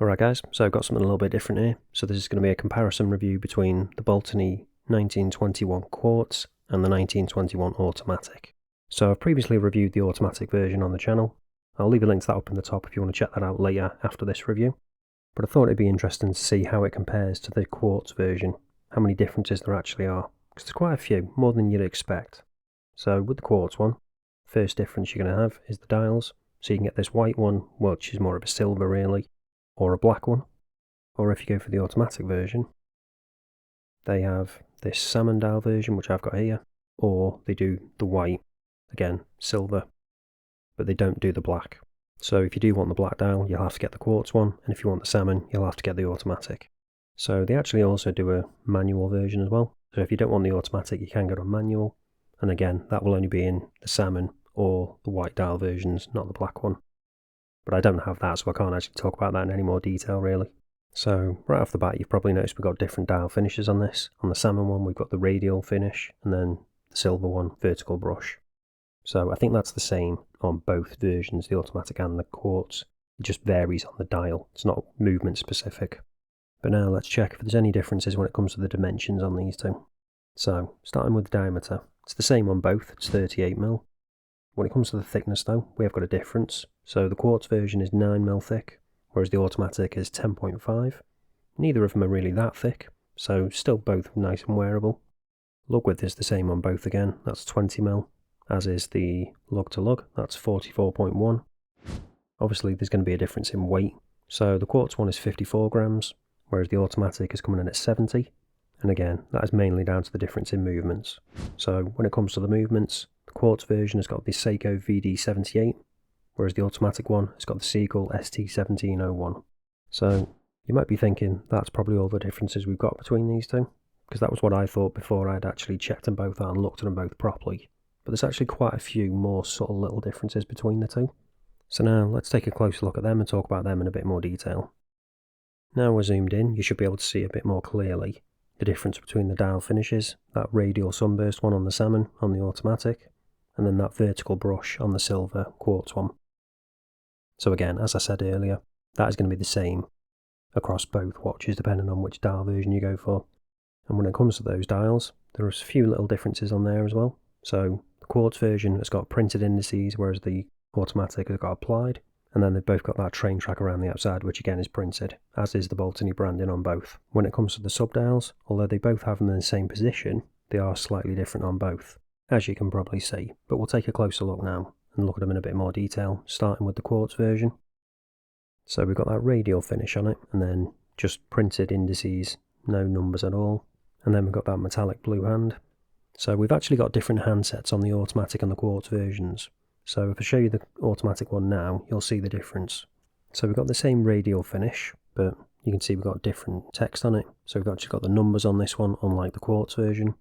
Alright guys, so I've got something a little bit different here. So this is going to be a comparison review between the Baltany 1921 Quartz and the 1921 Automatic. So I've previously reviewed the automatic version on the channel. I'll leave a link to that up in the top if you want to check that out later after this review. But I thought it'd be interesting to see how it compares to the Quartz version, how many differences there actually are, because there's quite a few, more than you'd expect. So with the Quartz one, first difference you're going to have is the dials. So you can get this white one, which is more of a silver really, or a black one. Or if you go for the automatic version, they have this salmon dial version, which I've got here, or they do the white, again, silver, but they don't do the black. So if you do want the black dial, you'll have to get the Quartz one, and if you want the salmon, you'll have to get the automatic. So they actually also do a manual version as well. So if you don't want the automatic, you can go to manual, and again, that will only be in the salmon or the white dial versions, not the black one. But I don't have that, so I can't actually talk about that in any more detail really. So right off the bat, you've probably noticed we've got different dial finishes on this. On the salmon one, we've got the radial finish, and then the silver one, vertical brush. So I think that's the same on both versions, the automatic and the Quartz. It just varies on the dial, it's not movement specific. But now let's check if there's any differences when it comes to the dimensions on these two. So starting with the diameter, it's the same on both, it's 38mm. When it comes to the thickness though, we have got a difference. So the Quartz version is 9mm thick, whereas the automatic is 10.5. Neither of them are really that thick, so still both nice and wearable. Lug width is the same on both again, that's 20mm, as is the lug to lug, that's 44.1. Obviously there's going to be a difference in weight, so the Quartz one is 54 grams, whereas the automatic is coming in at 70. And again, that is mainly down to the difference in movements. So when it comes to the movements, the Quartz version has got the Seiko VD78, whereas the automatic one has got the Seagull ST1701. So you might be thinking that's probably all the differences we've got between these two, because that was what I thought before I'd actually checked them both out and looked at them both properly. But there's actually quite a few more subtle little differences between the two. So now let's take a closer look at them and talk about them in a bit more detail. Now we're zoomed in, you should be able to see a bit more clearly the difference between the dial finishes, that radial sunburst one on the salmon on the automatic, and then that vertical brush on the silver Quartz one. So again, as I said earlier, that is going to be the same across both watches depending on which dial version you go for. And when it comes to those dials, there are a few little differences on there as well. So the Quartz version has got printed indices, whereas the automatic has got applied. And then they've both got that train track around the outside, which again is printed, as is the Baltany branding on both. When it comes to the sub-dials, although they both have them in the same position, they are slightly different on both, as you can probably see. But we'll take a closer look now and look at them in a bit more detail, starting with the Quartz version. So we've got that radial finish on it, and then just printed indices, no numbers at all. And then we've got that metallic blue hand. So we've actually got different handsets on the automatic and the Quartz versions. So if I show you the automatic one now, you'll see the difference. So we've got the same radial finish, but you can see we've got different text on it. So we've actually got the numbers on this one, unlike the Quartz version.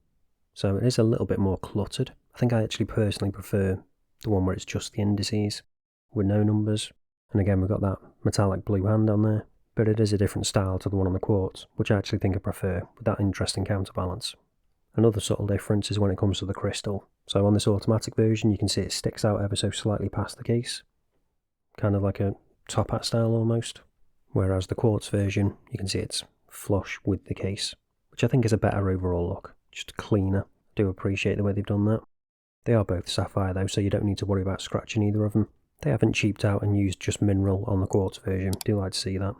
So it is a little bit more cluttered. I think I actually personally prefer the one where it's just the indices with no numbers. And again, we've got that metallic blue hand on there, but it is a different style to the one on the Quartz, which I actually think I prefer, with that interesting counterbalance. Another subtle difference is when it comes to the crystal. So on this automatic version, you can see it sticks out ever so slightly past the case, kind of like a top hat style almost. Whereas the Quartz version, you can see it's flush with the case, which I think is a better overall look, just cleaner. I do appreciate the way they've done that. They are both sapphire though, so you don't need to worry about scratching either of them. They haven't cheaped out and used just mineral on the Quartz version, I do like to see that.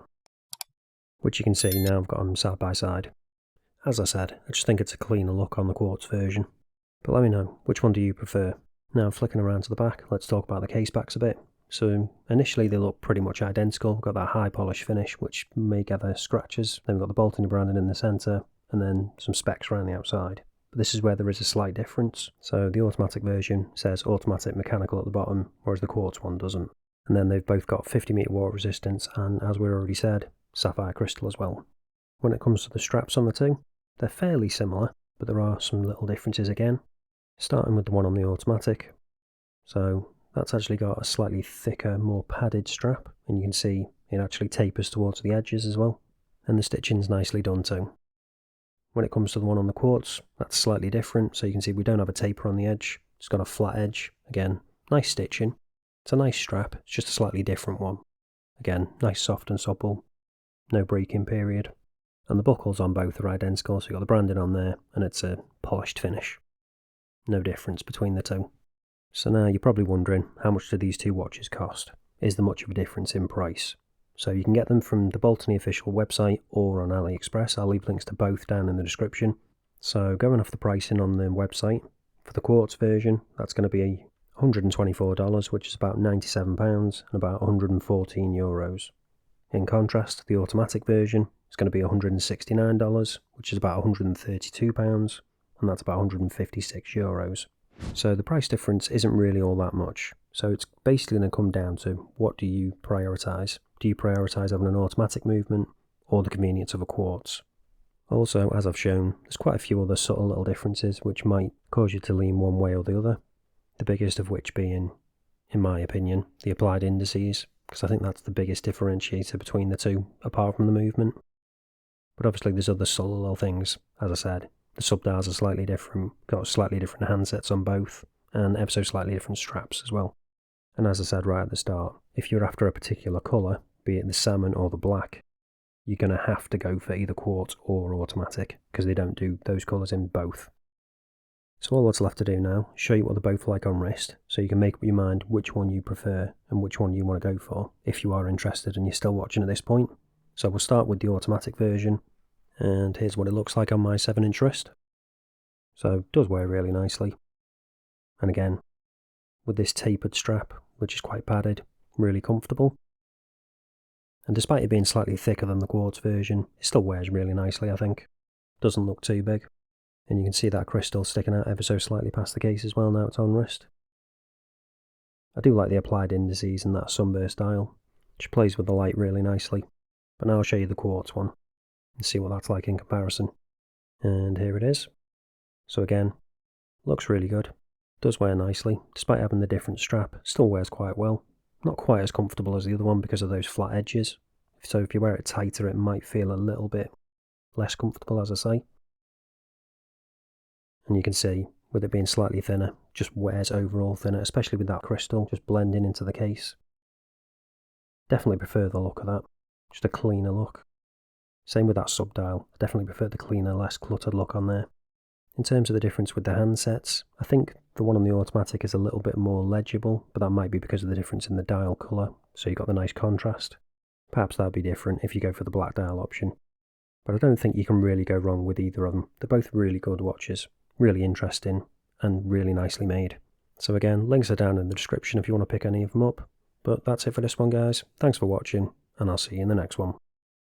Which you can see now I've got them side by side. As I said, I just think it's a cleaner look on the Quartz version. But let me know, which one do you prefer? Now flicking around to the back, let's talk about the case backs a bit. So initially they look pretty much identical. We've got that high polish finish which may gather scratches. Then we've got the Baltany branding in the centre, and then some specs around the outside. But this is where there is a slight difference. So the automatic version says automatic mechanical at the bottom, whereas the Quartz one doesn't. And then they've both got 50m water resistance and, as we already said, sapphire crystal as well. When it comes to the straps on the two, they're fairly similar, but there are some little differences again. Starting with the one on the automatic. So that's actually got a slightly thicker, more padded strap, and you can see it actually tapers towards the edges as well. And the stitching's nicely done too. When it comes to the one on the Quartz, that's slightly different, so you can see we don't have a taper on the edge. It's got a flat edge. Again, nice stitching. It's a nice strap, it's just a slightly different one. Again, nice soft and supple. no break-in period. And the buckles on both are identical, so you've got the branding on there, and it's a polished finish. No difference between the two. So now you're probably wondering, how much do these two watches cost? Is there much of a difference in price? So you can get them from the Baltany official website or on AliExpress. I'll leave links to both down in the description. So going off the pricing on the website, for the Quartz version, that's going to be $124, which is about £97 and about €114. In contrast, the automatic version is going to be $169, which is about £132, and that's about €156. So the price difference isn't really all that much. So it's basically going to come down to, what do you prioritise? Do you prioritise having an automatic movement or the convenience of a quartz? Also, as I've shown, there's quite a few other subtle little differences which might cause you to lean one way or the other. The biggest of which being, in my opinion, the applied indices, because I think that's the biggest differentiator between the two, apart from the movement. But obviously there's other subtle little things. As I said, the sub-dials are slightly different, got slightly different handsets on both, and ever so slightly different straps as well. And as I said right at the start, if you're after a particular colour, be it the salmon or the black, you're going to have to go for either quartz or automatic, because they don't do those colours in both. So all that's left to do now is show you what they're both like on wrist, so you can make up your mind which one you prefer and which one you want to go for, if you are interested and you're still watching at this point. So we'll start with the automatic version, and here's what it looks like on my 7-inch wrist. So it does wear really nicely. And again, with this tapered strap, which is quite padded, really comfortable. And despite it being slightly thicker than the Quartz version, it still wears really nicely, I think. Doesn't look too big. And you can see that crystal sticking out ever so slightly past the case as well now it's on wrist. I do like the applied indices and that sunburst dial, which plays with the light really nicely. But now I'll show you the Quartz one and see what that's like in comparison. And here it is. So again, looks really good. Does wear nicely, despite having the different strap, still wears quite well. Not quite as comfortable as the other one because of those flat edges. So if you wear it tighter, it might feel a little bit less comfortable, as I say. And you can see, with it being slightly thinner, just wears overall thinner, especially with that crystal just blending into the case. Definitely prefer the look of that, just a cleaner look. Same with that sub-dial, I definitely prefer the cleaner, less cluttered look on there. In terms of the difference with the handsets, I think the one on the automatic is a little bit more legible, but that might be because of the difference in the dial colour, so you've got the nice contrast. Perhaps that would be different if you go for the black dial option. But I don't think you can really go wrong with either of them. They're both really good watches, really interesting, and really nicely made. So again, links are down in the description if you want to pick any of them up. But that's it for this one, guys. Thanks for watching, and I'll see you in the next one.